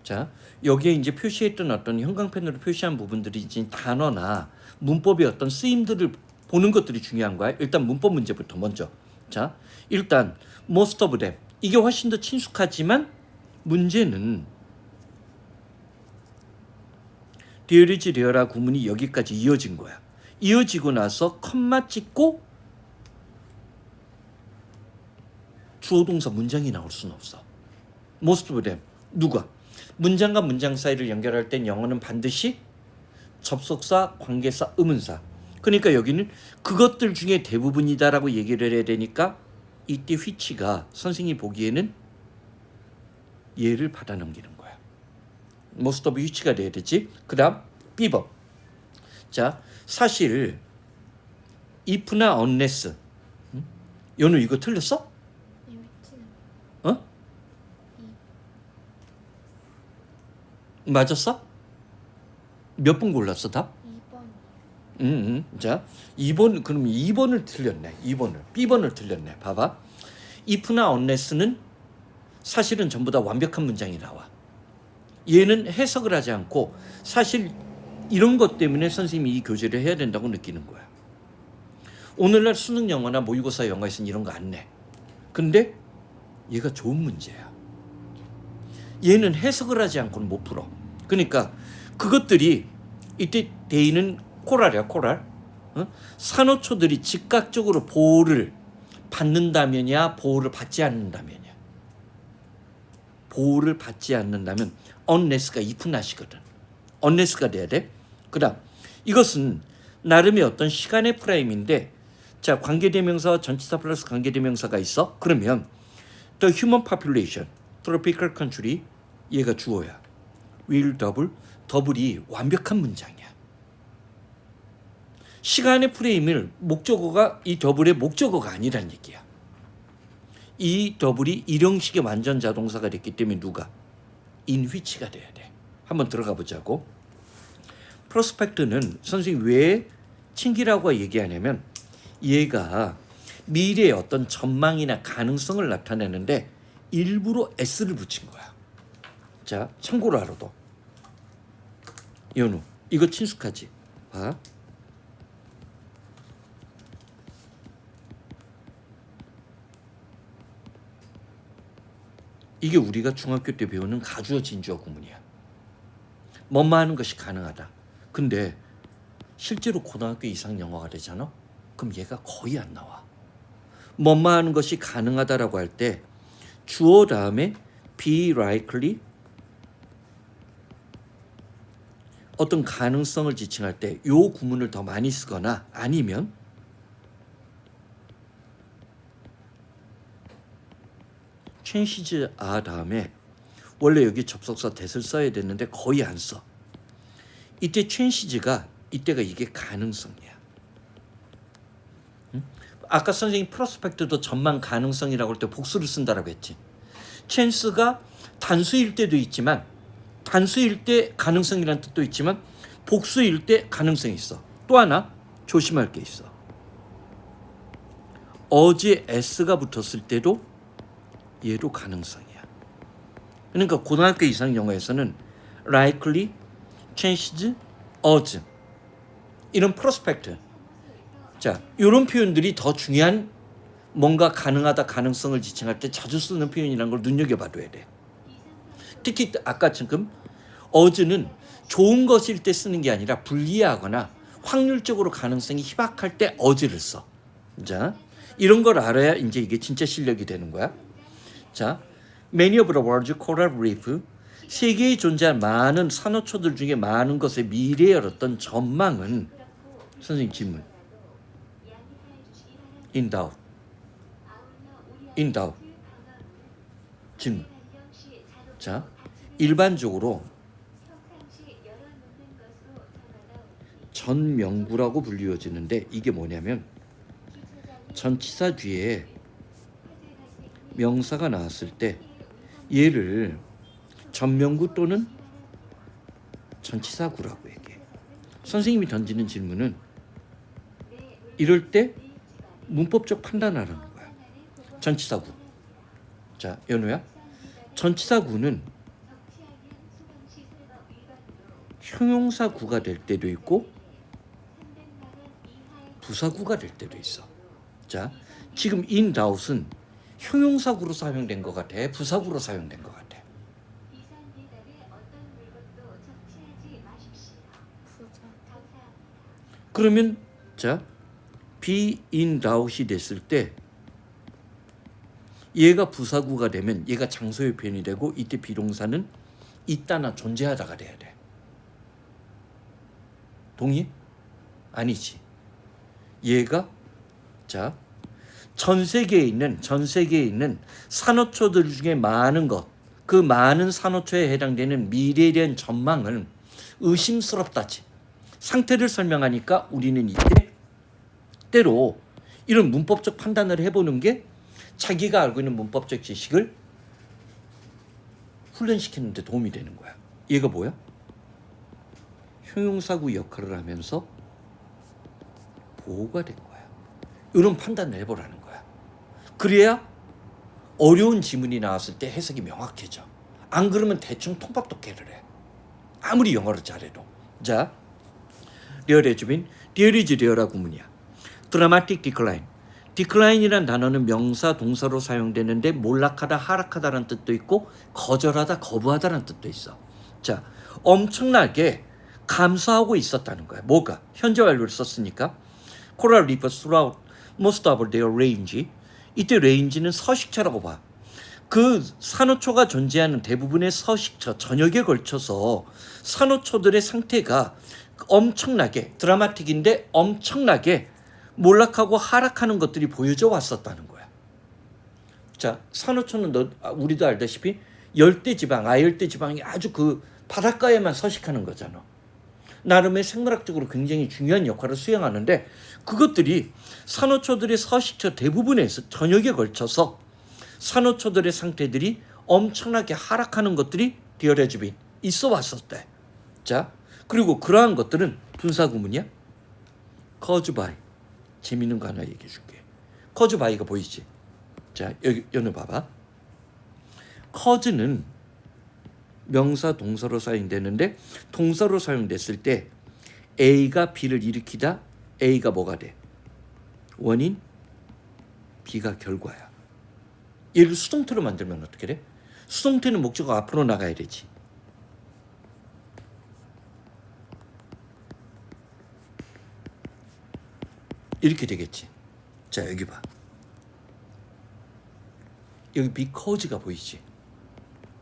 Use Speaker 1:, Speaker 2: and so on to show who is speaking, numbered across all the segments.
Speaker 1: 자, 여기에 이제 표시했던 어떤 형광펜으로 표시한 부분들이 이제 단어나 문법의 어떤 쓰임들을 보는 것들이 중요한 거야. 일단 문법 문제부터 먼저. 자, 일단 most of them. 이게 훨씬 더 친숙하지만 문제는 there is there라 구문이 여기까지 이어진 거야. 이어지고 나서 컴마 찍고 주어 동사 문장이 나올 수는 없어. most of them. 누가? 문장과 문장 사이를 연결할 땐 영어는 반드시 접속사, 관계사, 의문사. 그러니까 여기는 그것들 중에 대부분이다라고 얘기를 해야 되니까 이때 which가 선생님이 보기에는 얘를 받아 넘기는 거야. most of which가 돼야 되지. 그 다음 B번. 자, 사실 if나 unless. 연우 이거 틀렸어? 어? 맞았어? 몇 번 골랐어 다?
Speaker 2: 2번.
Speaker 1: 자, 2번 그럼 2번을 틀렸네. 2번을. B번을 틀렸네. 봐봐. if나 unless는 사실은 전부 다 완벽한 문장이 나와. 얘는 해석을 하지 않고 사실 이런 것 때문에 선생님이 이 교재를 해야 된다고 느끼는 거야. 오늘날 수능 영어나 모의고사 영어에서는 이런 거 안 내. 근데 얘가 좋은 문제야. 얘는 해석을 하지 않고는 못 풀어. 그러니까 그것들이 이때 데이는 코랄이야, 코랄. 산호초들이 즉각적으로 보호를 받는다면이야, 보호를 받지 않는다면이야. 보호를 받지 않는다면 unless가 if not이거든. unless가 돼야 돼. 그다음 이것은 나름의 어떤 시간의 프레임인데, 자, 관계대명사와 전치사 플러스 관계대명사가 있어. 그러면 the human population, tropical country, 얘가 주어야. will double, 더블이 완벽한 문장이야. 시간의 프레임을 목적어가 이 더블의 목적어가 아니란 얘기야. 이 더블이 일형식의 완전 자동사가 됐기 때문에 누가? in which가 돼야 돼. 한번 들어가 보자고. 프로스펙트는 선생님이 왜 친기라고 얘기하냐면 얘가 미래의 어떤 전망이나 가능성을 나타내는데 일부러 s를 붙인 거야. 자, 참고로 알아도. 연우, 이거 친숙하지? 봐. 이게 우리가 중학교 때 배우는 가주어 진주어 구문이야. 뭐뭐 하는 것이 가능하다. 근데 실제로 고등학교 이상 영어가 되잖아? 그럼 얘가 거의 안 나와. 뭐뭐 하는 것이 가능하다라고 할 때 주어 다음에 be likely, 어떤 가능성을 지칭할 때 요 구문을 더 많이 쓰거나 아니면 chances are 다음에 원래 여기 접속사 that을 써야 되는데 거의 안 써. 이때 chances가 이때가 이게 가능성이야. 아까 선생님 프로스펙트도 전망 가능성이라고 할 때 복수를 쓴다라고 했지. chance가 단수일 때도 있지만 단수일 때 가능성이라는 뜻도 있지만 복수일 때 가능성이 있어. 또 하나 조심할 게 있어. 어제 s가 붙었을 때도 얘도 가능성이야. 그러니까 고등학교 이상 영어에서는 likely, chances, odds 이런 프로스펙트, 자, 이런 표현들이 더 중요한, 뭔가 가능하다, 가능성을 지칭할 때 자주 쓰는 표현이라는 걸 눈여겨봐둬야 돼. 특히 아까 지금 어즈는 좋은 것일 때 쓰는 게 아니라 불리하거나 확률적으로 가능성이 희박할 때 어즈를 써. 자, 이런 걸 알아야 이제 이게 진짜 실력이 되는 거야. 자, many of the world's coral reef, 세계에 존재한 많은 산호초들 중에 많은 것의 미래의 어떤 전망은, 선생님 질문. in doubt. in doubt. 질문. 자, 일반적으로 전명구라고 불리워지는데 이게 뭐냐면 전치사 뒤에 명사가 나왔을 때 얘를 전명구 또는 전치사구라고 얘기해. 선생님이 던지는 질문은 이럴 때 문법적 판단하라는 거야. 전치사구. 자, 연우야. 전치사구는 형용사구가 될 때도 있고 부사구가 될 때도 있어. 자, 지금 in doubt은 형용사구로 사용된 것 같아? 부사구로 사용된 것 같아? 그러면 자, be in doubt이 됐을 때 얘가 부사구가 되면 얘가 장소의 표현이 되고 이때 비동사는 있다나 존재하다가 돼야 돼. 동의? 아니지. 얘가 자, 전 세계에 있는 산호초들 중에 많은 것, 그 많은 산호초에 해당되는 미래에 대한 전망은 의심스럽다지. 상태를 설명하니까 우리는 이때 때로 이런 문법적 판단을 해보는 게 자기가 알고 있는 문법적 지식을 훈련시키는 데 도움이 되는 거야. 얘가 뭐야? 형용사구 역할을 하면서 보호가 된 거야. 이런 판단을 해보라는 거야. 그래야 어려운 지문이 나왔을 때 해석이 명확해져. 안 그러면 대충 통밥독해를 해. 아무리 영어를 잘해도. 자, 리얼의 주빈, 리얼이지 리얼하 구문이야. 드라마틱 디클라인. 디클라인이란 단어는 명사, 동사로 사용되는데 몰락하다, 하락하다라는 뜻도 있고 거절하다, 거부하다라는 뜻도 있어. 자, 엄청나게 감소하고 있었다는 거야. 뭐가? 현재 완료를 썼으니까. Coral rivers throughout most of their range. 이때 range는 서식처라고 봐. 그 산호초가 존재하는 대부분의 서식처, 전역에 걸쳐서 산호초들의 상태가 엄청나게 드라마틱인데 엄청나게 몰락하고 하락하는 것들이 보여져 왔었다는 거야. 자, 산호초는 우리도 알다시피 열대지방, 아열대지방이 아주 그 바닷가에만 서식하는 거잖아. 나름의 생물학적으로 굉장히 중요한 역할을 수행하는데 그것들이 산호초들의 서식처 대부분에서 전역에 걸쳐서 산호초들의 상태들이 엄청나게 하락하는 것들이 디어레즈빈 있어 왔었대. 자, 그리고 그러한 것들은 분사구문이야. cause by. 재밌는 거 하나 얘기해 줄게. cause by가 보이지? 자, 여기 봐봐. cause는 명사, 동사로 사용되는데 동사로 사용됐을 때 A가 B를 일으키다. A가 뭐가 돼? 원인, B가 결과야. 얘를 수동태로 만들면 어떻게 돼? 수동태는 목적어 앞으로 나가야 되지. 이렇게 되겠지. 자, 여기 봐. 여기 because가 보이지?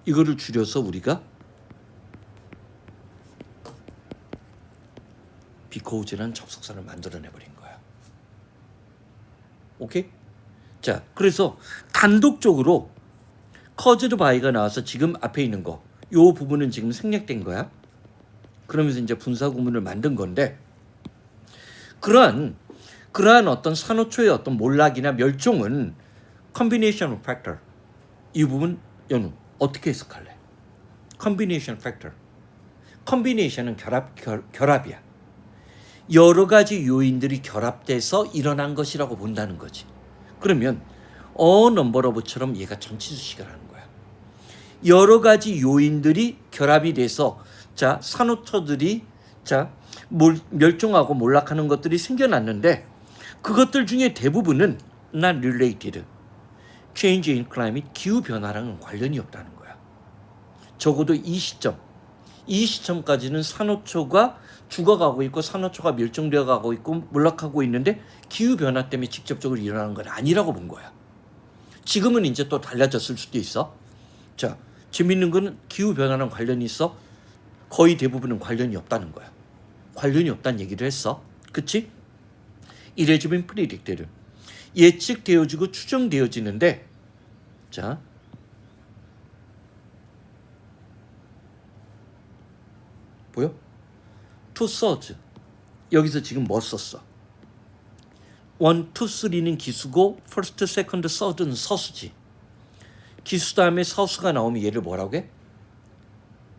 Speaker 1: 이거를 줄여서 우리가 because라는 접속사를 만들어내버린 거야. 오케이? 자, 그래서 단독적으로 caused by가 나와서 지금 앞에 있는 거, 요 부분은 지금 생략된 거야. 그러면서 이제 분사구문을 만든 건데 그러한 어떤 산호초의 어떤 몰락이나 멸종은 combination of factor. 이 부분 연우 어떻게 해석할래? combination factor. combination은 결합이야. 여러 가지 요인들이 결합돼서 일어난 것이라고 본다는 거지. 그러면 number of처럼 얘가 전치수식을 하는 거야. 여러 가지 요인들이 결합이 돼서 자, 산호초들이 자, 멸종하고 몰락하는 것들이 생겨났는데 그것들 중에 대부분은 not related. change in climate, 기후 변화랑은 관련이 없다는 거야. 적어도 이 시점까지는 산호초가 죽어가고 있고 산호초가 멸종되어 가고 있고 몰락하고 있는데 기후 변화 때문에 직접적으로 일어나는 건 아니라고 본 거야. 지금은 이제 또 달라졌을 수도 있어. 자, 재밌는 거는 기후 변화랑 관련이 있어. 거의 대부분은 관련이 없다는 거야. 관련이 없다는 얘기를 했어. 그치? 이래지면 프리딕테르. 예측되어지고 추정되어지는데 자, 보여? to surge. 여기서 지금 뭐 썼어? 1, 2, 3는 기수고 first, second, third는 서수지. 기수 다음에 서수가 나오면 얘를 뭐라고 해?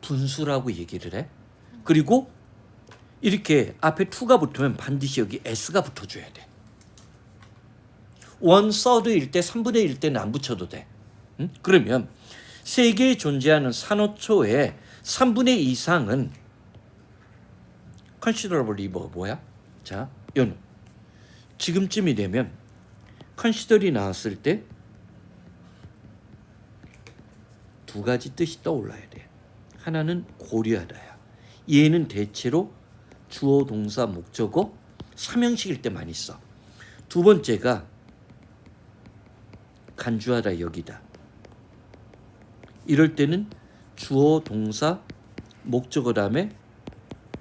Speaker 1: 분수라고 얘기를 해. 그리고 이렇게 앞에 2가 붙으면 반드시 여기 s가 붙어줘야 돼. 1, third일 때 3분의 1 때는 안 붙여도 돼. 응? 그러면 세계에 존재하는 산호초의 3분의 2 이상은 considerably 뭐야? 자, 연우. 지금쯤이 되면 consider이 나왔을 때 두 가지 뜻이 떠올라야 돼. 하나는 고려하다야. 얘는 대체로 주어, 동사, 목적어, 삼형식일 때 많이 써. 두 번째가 간주하다, 여기다. 이럴 때는 주어, 동사, 목적어 다음에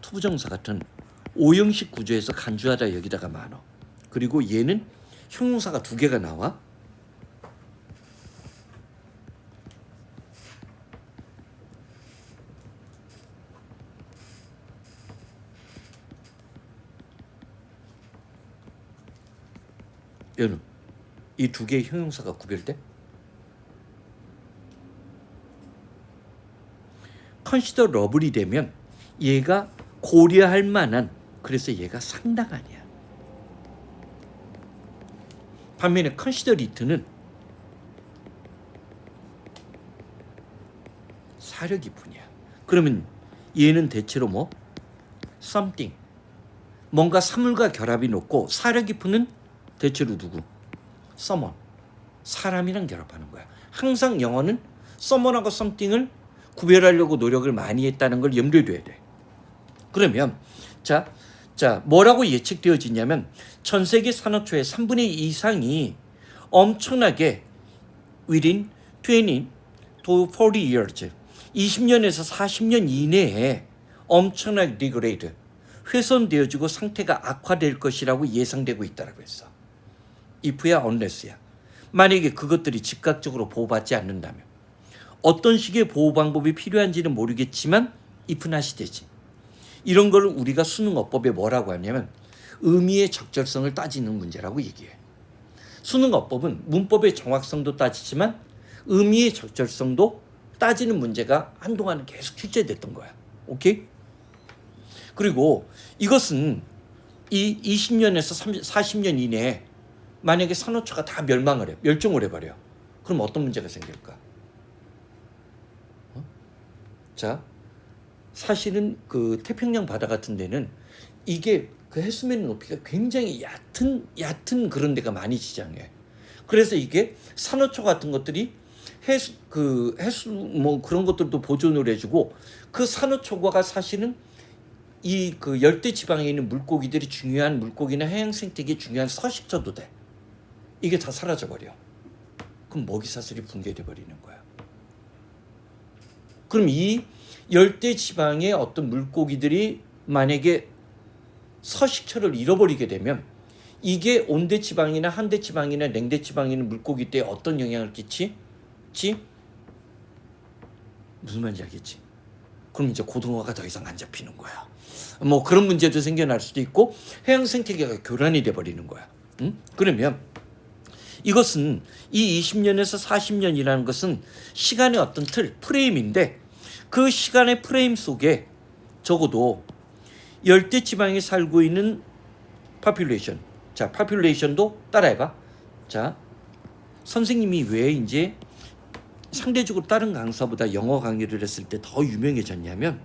Speaker 1: 투부정사 같은 오형식 구조에서 간주하다, 여기다가 많아. 그리고 얘는 형용사가 두 개가 나와. 연우, 이 두 개의 형용사가 구별돼? considerably 되면 얘가 고려할 만한, 그래서 얘가 상당 아니야. 반면에 considerate는 사려 깊으냐. 그러면 얘는 대체로 뭐 something, 뭔가 사물과 결합이 높고, 사려 깊은은 대체로 누구? someone, 사람이랑 결합하는 거야. 항상 영어는 someone하고 something을 구별하려고 노력을 많이 했다는 걸 염두에 둬야 돼. 그러면 자 뭐라고 예측되어지냐면 전 세계 산업초의 3분의 2 이상이 엄청나게 within 20 to 40 years, 20년에서 40년 이내에 엄청나게 degrade, 훼손되어지고 상태가 악화될 것이라고 예상되고 있다고 했어. if야 unless야. 만약에 그것들이 즉각적으로 보호받지 않는다면, 어떤 식의 보호 방법이 필요한지는 모르겠지만 if not이 되지. 이런 걸 우리가 수능어법에 뭐라고 하냐면 의미의 적절성을 따지는 문제라고 얘기해. 수능어법은 문법의 정확성도 따지지만 의미의 적절성도 따지는 문제가 한동안은 계속 출제됐던 거야. 오케이? 그리고 이것은 이 20년에서 40년 이내에 만약에 산호초가 다 멸종을 해버려. 그럼 어떤 문제가 생길까? 자, 사실은 그 태평양 바다 같은 데는 이게 그 해수면 높이가 굉장히 얕은 그런 데가 많이 지장해. 그래서 이게 산호초 같은 것들이 해수 뭐 그런 것들도 보존을 해주고, 그 산호초가 사실은 이 그 열대 지방에 있는 물고기들이 중요한 물고기나 해양 생태계의 중요한 서식처도 돼. 이게 다 사라져 버려. 그럼 먹이 사슬이 붕괴돼 버리는 거야. 그럼 이 열대 지방의 어떤 물고기들이 만약에 서식처를 잃어버리게 되면 이게 온대 지방이나 한대 지방이나 냉대 지방에 있는 물고기 때 어떤 영향을 끼치지? 무슨 말인지 알겠지? 그럼 이제 고등어가 더 이상 안 잡히는 거야. 뭐 그런 문제도 생겨날 수도 있고 해양 생태계가 교란이 돼 버리는 거야. 응? 그러면 이것은 이 20년에서 40년이라는 것은 시간의 어떤 틀, 프레임인데, 그 시간의 프레임 속에 적어도 열대 지방에 살고 있는 population. 자, population도 따라해봐. 자, 선생님이 왜 이제 상대적으로 다른 강사보다 영어 강의를 했을 때 더 유명해졌냐면,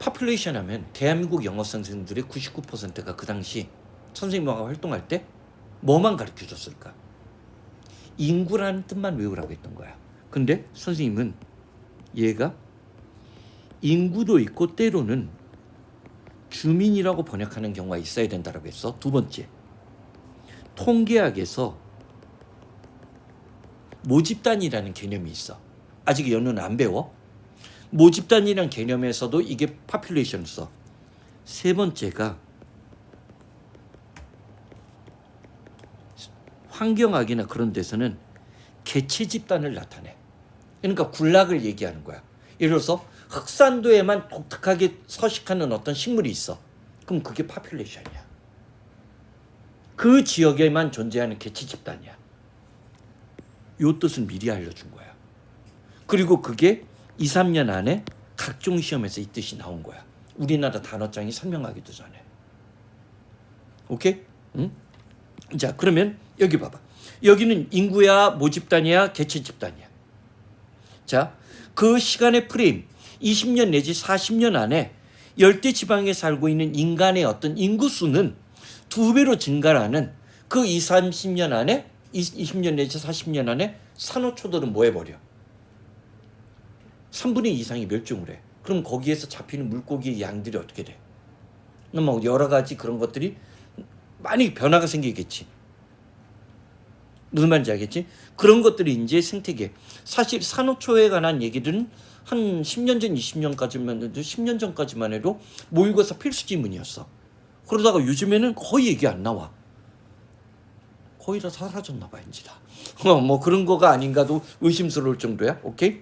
Speaker 1: population 하면 대한민국 영어 선생님들의 99%가 그 당시 선생님하고 활동할 때 뭐만 가르쳐줬을까? 인구라는 뜻만 외우라고 했던 거야. 근데 선생님은 얘가 인구도 있고 때로는 주민이라고 번역하는 경우가 있어야 된다고 했어. 두 번째, 통계학에서 모집단이라는 개념이 있어. 아직 연우는 안 배워. 모집단이라는 개념에서도 이게 population을 써. 세 번째가 환경학이나 그런 데서는 개체 집단을 나타내. 그러니까 군락을 얘기하는 거야. 예를 들어서 흑산도에만 독특하게 서식하는 어떤 식물이 있어. 그럼 그게 population이야. 그 지역에만 존재하는 개체 집단이야. 요 뜻은 미리 알려준 거야. 그리고 그게 2, 3년 안에 각종 시험에서 이 뜻이 나온 거야. 우리나라 단어장이 설명하기도 전에. 오케이? 응? 자, 그러면 여기 봐봐. 여기는 인구야, 모집단이야, 개체 집단이야. 자, 그 시간의 프레임 20년 내지 40년 안에 열대 지방에 살고 있는 인간의 어떤 인구수는 2배로 증가하는 그 30년 안에 20년 내지 40년 안에 산호초들은 뭐 해버려? 3분의 2 이상이 멸종을 해. 그럼 거기에서 잡히는 물고기의 양들이 어떻게 돼? 뭐 여러 가지 그런 것들이 많이 변화가 생기겠지. 무슨 말인지 알겠지? 그런 것들이 이제 생태계. 사실 산호초에 관한 얘기들은 한 10년 전, 20년까지만 해도 10년 전까지만 해도 모의고사 필수 지문이었어. 그러다가 요즘에는 거의 얘기 안 나와. 거의 다 사라졌나 봐, 이제 다. 뭐 그런 거가 아닌가도 의심스러울 정도야. 오케이?